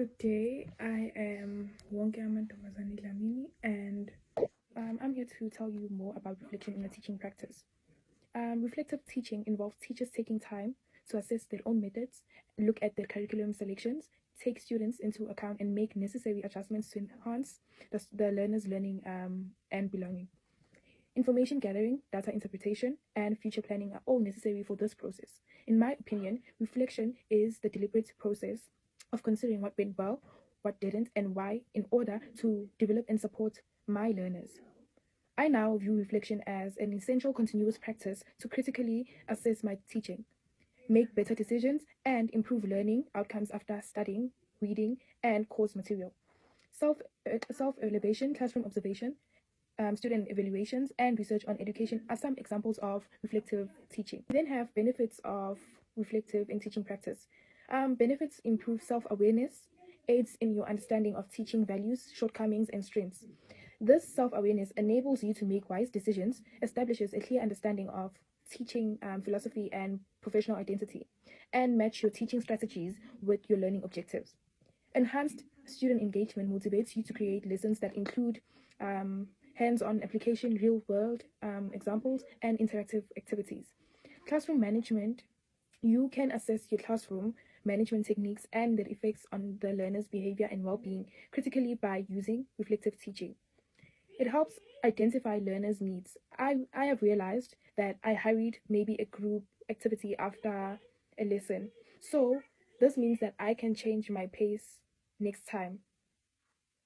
Good day. I am Wonkeama Tomazani Lamini, and I'm here to tell you more about reflection in the teaching practice. Reflective teaching involves teachers taking time to assess their own methods, look at their curriculum selections, take students into account, and make necessary adjustments to enhance the learner's learning and belonging. Information gathering, data interpretation, and future planning are all necessary for this process. In my opinion, reflection is the deliberate process of considering what went well, what didn't, and why in order to develop and support my learners. I now view reflection as an essential continuous practice to critically assess my teaching, make better decisions, and improve learning outcomes after studying, reading, and course material. Self-elevation, classroom observation, student evaluations, and research on education are some examples of reflective teaching. We then have benefits of reflective in teaching practice. Benefits improve self-awareness, aids in your understanding of teaching values, shortcomings, and strengths. This self-awareness enables you to make wise decisions, establishes a clear understanding of teaching philosophy and professional identity, and match your teaching strategies with your learning objectives. Enhanced student engagement motivates you to create lessons that include hands-on application, real-world examples, and interactive activities. Classroom management, you can assess your classroom management techniques and their effects on the learner's behavior and well-being critically by using reflective teaching. It helps identify learners' needs. I have realized that I hurried maybe a group activity after a lesson. So this means that I can change my pace next time,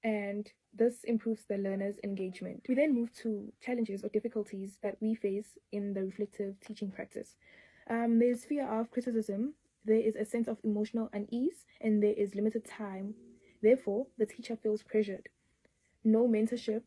and this improves the learner's engagement. We then move to challenges or difficulties that we face in the reflective teaching practice. There's fear of criticism, there is a sense of emotional unease, and there is limited time. Therefore, the teacher feels pressured. No mentorship,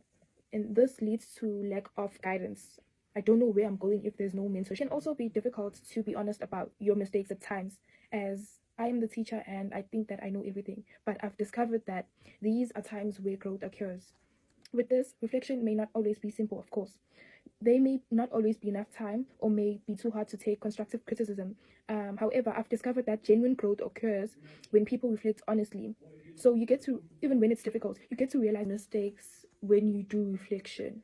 and this leads to lack of guidance. I don't know where I'm going if there's no mentorship. It can also be difficult to be honest about your mistakes at times, as I am the teacher and I think that I know everything, but I've discovered that these are times where growth occurs. With this, reflection may not always be simple, of course. There may not always be enough time or may be too hard to take constructive criticism. However, I've discovered that genuine growth occurs when people reflect honestly. So you get to, even when it's difficult, you get to realize mistakes when you do reflection.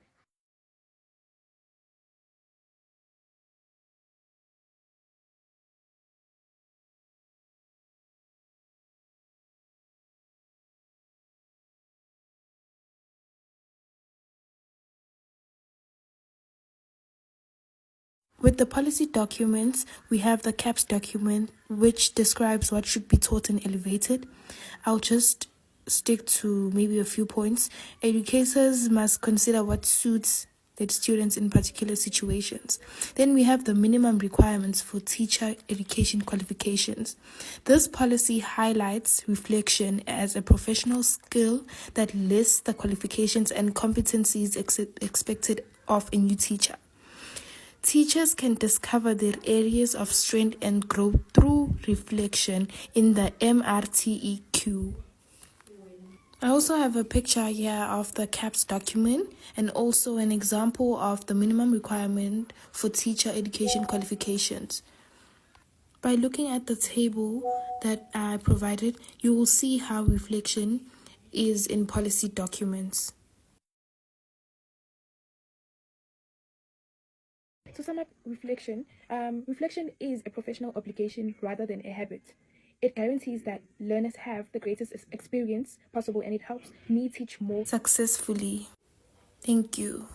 With the policy documents, we have the CAPS document, which describes what should be taught and elevated. I'll just stick to maybe a few points. Educators must consider what suits their students in particular situations. Then we have the minimum requirements for teacher education qualifications. This policy highlights reflection as a professional skill that lists the qualifications and competencies expected of a new teacher. Teachers can discover their areas of strength and growth through reflection in the MRTEQ. I also have a picture here of the CAPS document and also an example of the minimum requirement for teacher education qualifications. By looking at the table that I provided, you will see how reflection is in policy documents. To sum up reflection, reflection is a professional obligation rather than a habit. It guarantees that learners have the greatest experience possible and it helps me teach more Successfully. Thank you.